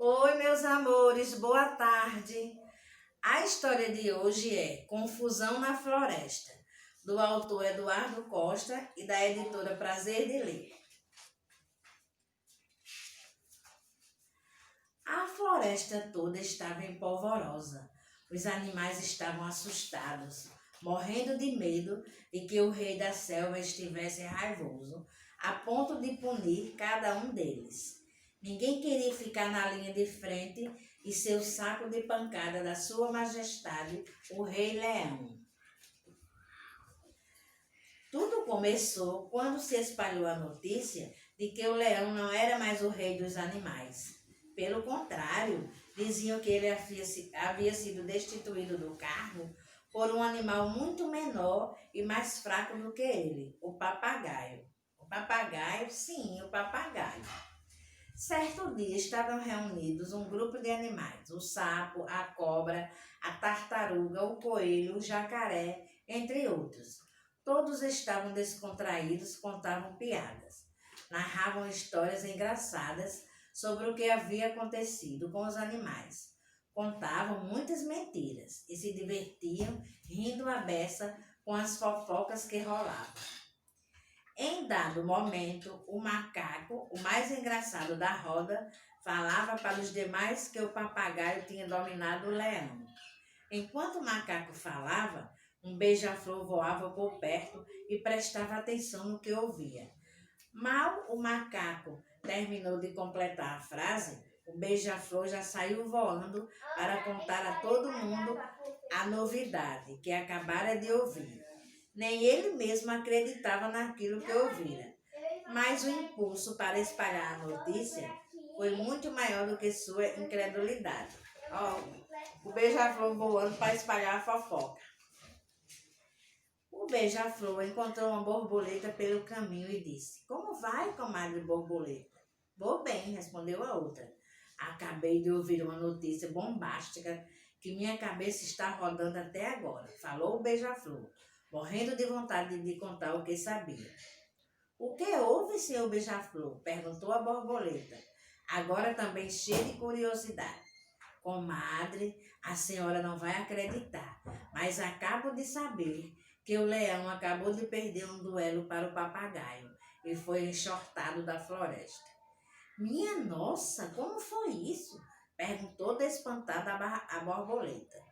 Oi, meus amores, boa tarde. A história de hoje é Confusão na Floresta, do autor Eduardo Costa e da editora Prazer de Ler. A floresta toda estava empolvorosa. Os animais estavam assustados, morrendo de medo de que o rei da selva estivesse raivoso, a ponto de punir cada um deles. Ninguém queria ficar na linha de frente e ser o saco de pancada da sua majestade, o rei leão. Tudo começou quando se espalhou a notícia de que o leão não era mais o rei dos animais. Pelo contrário, diziam que ele havia sido destituído do cargo por um animal muito menor e mais fraco do que ele, o papagaio. O papagaio, sim, o papagaio. Certo dia estavam reunidos um grupo de animais, o sapo, a cobra, a tartaruga, o coelho, o jacaré, entre outros. Todos estavam descontraídos, contavam piadas, narravam histórias engraçadas sobre o que havia acontecido com os animais. Contavam muitas mentiras e se divertiam rindo à beça com as fofocas que rolavam. Em dado momento, o macaco, o mais engraçado da roda, falava para os demais que o papagaio tinha dominado o leão. Enquanto o macaco falava, um beija-flor voava por perto e prestava atenção no que ouvia. Mal o macaco terminou de completar a frase, o beija-flor já saiu voando para contar a todo mundo a novidade que acabara de ouvir. Nem ele mesmo acreditava naquilo que ouvira, mas o impulso para espalhar a notícia foi muito maior do que sua incredulidade. O beija-flor voando para espalhar a fofoca. O beija-flor encontrou uma borboleta pelo caminho e disse: "Como vai, comadre borboleta?" "Vou bem", respondeu a outra. "Acabei de ouvir uma notícia bombástica que minha cabeça está rodando até agora", falou o beija-flor, morrendo de vontade de contar o que sabia. "O que houve, senhor beija-flor?" perguntou a borboleta, agora também cheia de curiosidade. "Comadre, a senhora não vai acreditar, mas acabo de saber que o leão acabou de perder um duelo para o papagaio e foi enxortado da floresta." "Minha nossa, como foi isso?" perguntou desespantada a borboleta.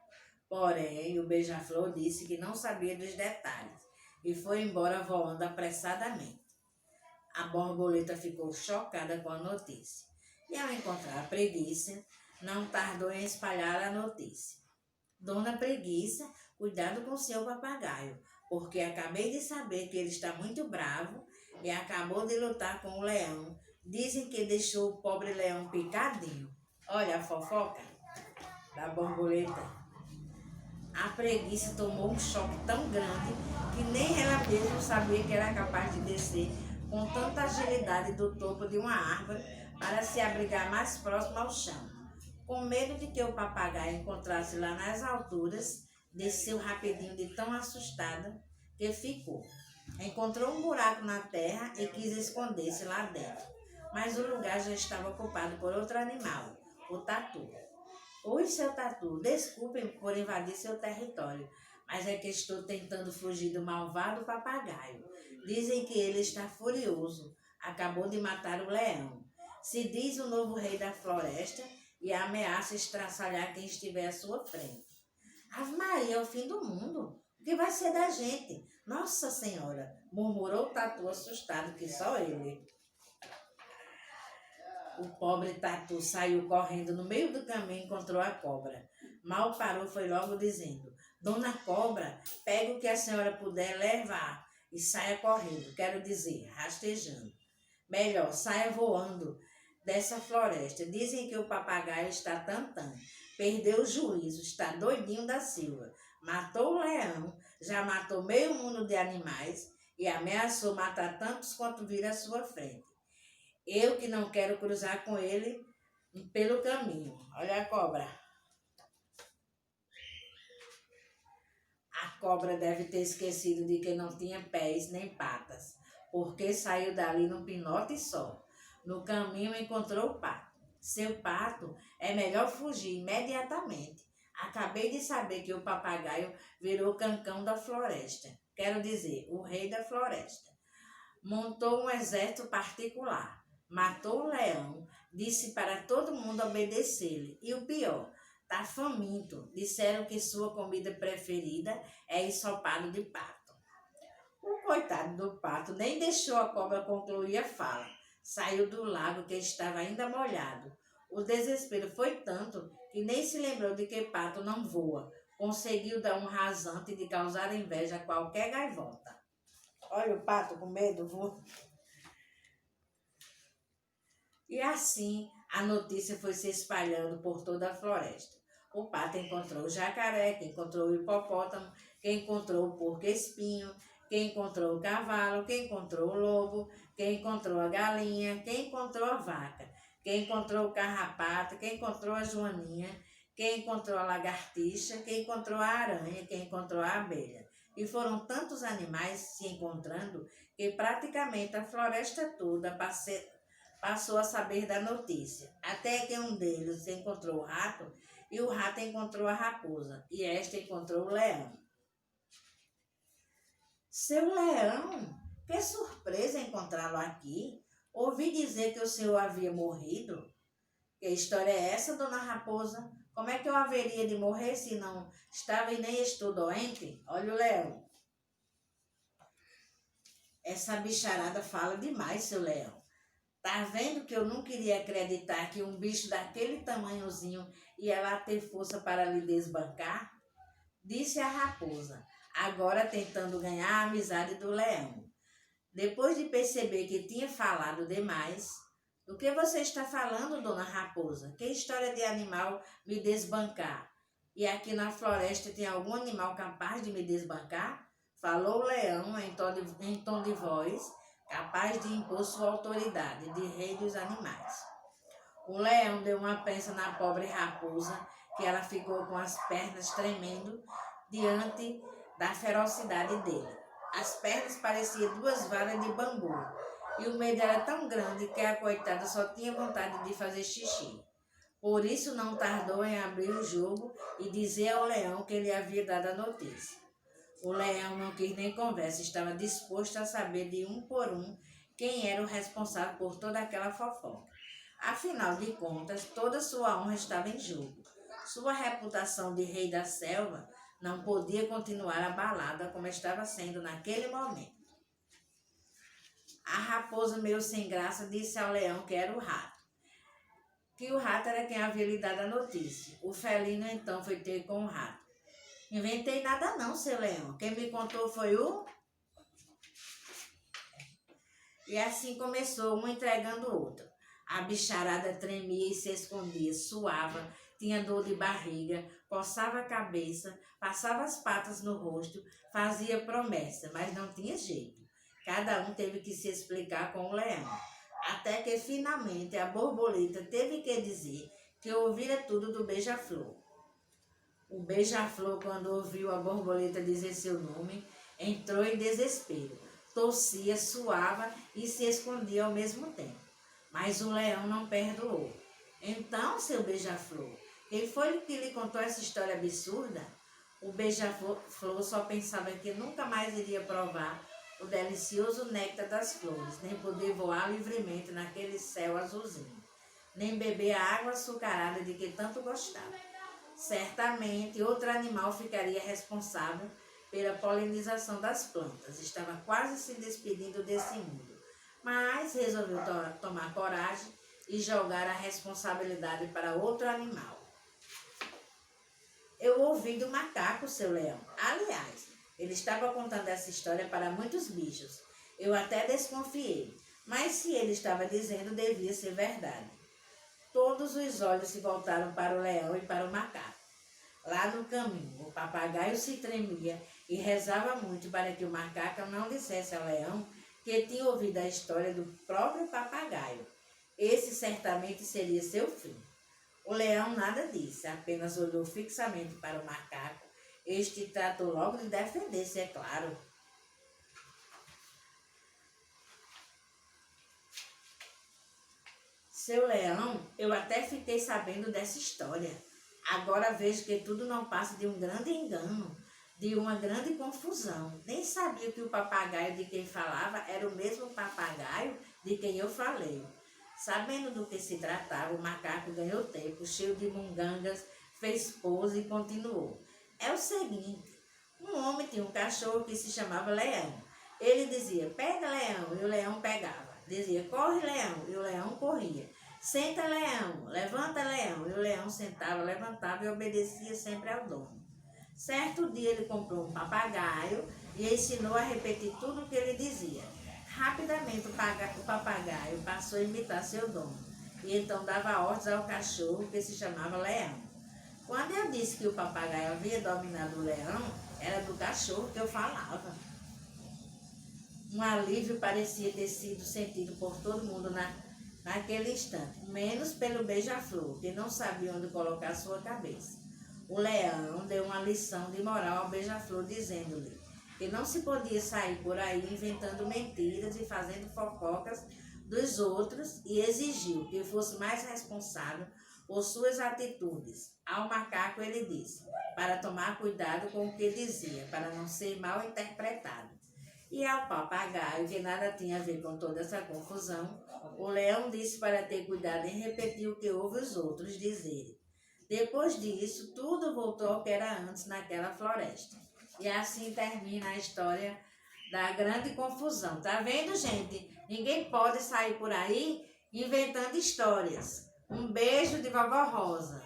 Porém, o beija-flor disse que não sabia dos detalhes e foi embora voando apressadamente. A borboleta ficou chocada com a notícia e, ao encontrar a preguiça, não tardou em espalhar a notícia. "Dona Preguiça, cuidado com seu papagaio, porque acabei de saber que ele está muito bravo e acabou de lutar com o leão. Dizem que deixou o pobre leão picadinho." Olha a fofoca da borboleta. A preguiça tomou um choque tão grande que nem ela mesma sabia que era capaz de descer com tanta agilidade do topo de uma árvore para se abrigar mais próximo ao chão. Com medo de que o papagaio encontrasse lá nas alturas, desceu rapidinho de tão assustada que ficou. Encontrou um buraco na terra e quis esconder-se lá dentro, mas o lugar já estava ocupado por outro animal, o tatu. "Oi, seu tatu, desculpe por invadir seu território, mas é que estou tentando fugir do malvado papagaio. Dizem que ele está furioso, acabou de matar o leão. Se diz o novo rei da floresta e ameaça estraçalhar quem estiver à sua frente." "Ave Maria, é o fim do mundo. O que vai ser da gente? Nossa Senhora!" murmurou o tatu assustado que só ele. O pobre tatu saiu correndo no meio do caminho e encontrou a cobra. Mal parou, foi logo dizendo: "Dona Cobra, pegue o que a senhora puder levar e saia correndo, quero dizer, rastejando. Melhor, saia voando dessa floresta. Dizem que o papagaio está tantã, perdeu o juízo, está doidinho da Silva. Matou o leão, já matou meio mundo de animais e ameaçou matar tantos quanto vir à sua frente. Eu que não quero cruzar com ele pelo caminho." Olha a cobra. A cobra deve ter esquecido de que não tinha pés nem patas, porque saiu dali num pinote só. No caminho encontrou o pato. Seu pato, é melhor fugir imediatamente. Acabei de saber que o papagaio virou cancão da floresta. Quero dizer, o rei da floresta. Montou um exército particular. Matou o leão, disse para todo mundo obedecer-lhe. E o pior, tá faminto. Disseram que sua comida preferida é ensopado de pato. O coitado do pato nem deixou a cobra concluir a fala. Saiu do lago que estava ainda molhado. O desespero foi tanto que nem se lembrou de que pato não voa. Conseguiu dar um rasante de causar inveja a qualquer gaivota. Olha o pato com medo, voa. E assim a notícia foi se espalhando por toda a floresta. O pato encontrou o jacaré, que encontrou o hipopótamo, que encontrou o porco-espinho, quem encontrou o cavalo, quem encontrou o lobo, quem encontrou a galinha, quem encontrou a vaca, quem encontrou o carrapato, quem encontrou a joaninha, quem encontrou a lagartixa, quem encontrou a aranha, quem encontrou a abelha. E foram tantos animais se encontrando que praticamente a floresta toda passou a saber da notícia. Até que um deles encontrou o rato e o rato encontrou a raposa e esta encontrou o leão. Seu leão, que surpresa encontrá-lo aqui. Ouvi dizer que o senhor havia morrido. Que história é essa, dona Raposa? Como é que eu haveria de morrer se não estava e nem estou doente? Olha o leão. Essa bicharada fala demais, seu leão. Tá vendo que eu não queria acreditar que um bicho daquele tamanhozinho ia lá ter força para lhe desbancar? Disse a raposa, agora tentando ganhar a amizade do leão. Depois de perceber que tinha falado demais, do que você está falando, dona Raposa? Que história de animal me desbancar? E aqui na floresta tem algum animal capaz de me desbancar? Falou o leão em tom de voz, capaz de impor sua autoridade de rei dos animais. O leão deu uma pensa na pobre raposa, que ela ficou com as pernas tremendo diante da ferocidade dele. As pernas pareciam duas varas de bambu, e o medo era tão grande que a coitada só tinha vontade de fazer xixi. Por isso não tardou em abrir o jogo e dizer ao leão que ele havia dado a notícia. O leão não quis nem conversa, estava disposto a saber de um por um quem era o responsável por toda aquela fofoca. Afinal de contas, toda sua honra estava em jogo. Sua reputação de rei da selva não podia continuar abalada como estava sendo naquele momento. A raposa, meio sem graça, disse ao leão que era o rato. Que o rato era quem havia lhe dado a notícia. O felino então foi ter com o rato. Inventei nada não, seu leão. Quem me contou foi o... E assim começou, um entregando o outro. A bicharada tremia e se escondia, suava, tinha dor de barriga, coçava a cabeça, passava as patas no rosto, fazia promessa, mas não tinha jeito. Cada um teve que se explicar com o leão. Até que finalmente a borboleta teve que dizer que ouvira tudo do beija-flor. O beija-flor, quando ouviu a borboleta dizer seu nome, entrou em desespero. Tossia, suava e se escondia ao mesmo tempo. Mas o leão não perdoou. Então, seu beija-flor, quem foi que lhe contou essa história absurda? O beija-flor só pensava que nunca mais iria provar o delicioso néctar das flores, nem poder voar livremente naquele céu azulzinho, nem beber a água açucarada de que tanto gostava. Certamente, outro animal ficaria responsável pela polinização das plantas. Estava quase se despedindo desse mundo, mas resolveu tomar coragem e jogar a responsabilidade para outro animal. Eu ouvi do macaco, seu leão. Aliás, ele estava contando essa história para muitos bichos. Eu até desconfiei, mas se ele estava dizendo, devia ser verdade. Todos os olhos se voltaram para o leão e para o macaco. Lá no caminho, o papagaio se tremia e rezava muito para que o macaco não dissesse ao leão que tinha ouvido a história do próprio papagaio. Esse certamente seria seu fim. O leão nada disse, apenas olhou fixamente para o macaco. Este tratou logo de defender-se, é claro. Seu Leão, eu até fiquei sabendo dessa história. Agora vejo que tudo não passa de um grande engano, de uma grande confusão. Nem sabia que o papagaio de quem falava era o mesmo papagaio de quem eu falei. Sabendo do que se tratava, o macaco ganhou tempo, cheio de mungangas, fez pose e continuou. É o seguinte, um homem tinha um cachorro que se chamava Leão. Ele dizia, pega Leão, e o leão pegava. Dizia, corre Leão, e o leão corria. Senta Leão, levanta Leão, e o leão sentava, levantava e obedecia sempre ao dono. Certo dia ele comprou um papagaio e ensinou a repetir tudo o que ele dizia. Rapidamente o papagaio passou a imitar seu dono e então dava ordens ao cachorro que se chamava Leão. Quando eu disse que o papagaio havia dominado o leão, era do cachorro que eu falava. Um alívio parecia ter sido sentido por todo mundo naquele instante, menos pelo beija-flor, que não sabia onde colocar sua cabeça. O leão deu uma lição de moral ao beija-flor, dizendo-lhe que não se podia sair por aí inventando mentiras e fazendo fofocas dos outros e exigiu que fosse mais responsável por suas atitudes. Ao macaco ele disse, para tomar cuidado com o que dizia, para não ser mal interpretado. E ao papagaio, que nada tinha a ver com toda essa confusão, o leão disse para ter cuidado em repetir o que ouve os outros dizerem. Depois disso, tudo voltou ao que era antes naquela floresta. E assim termina a história da grande confusão. Tá vendo, gente? Ninguém pode sair por aí inventando histórias. Um beijo de Vovó Rosa.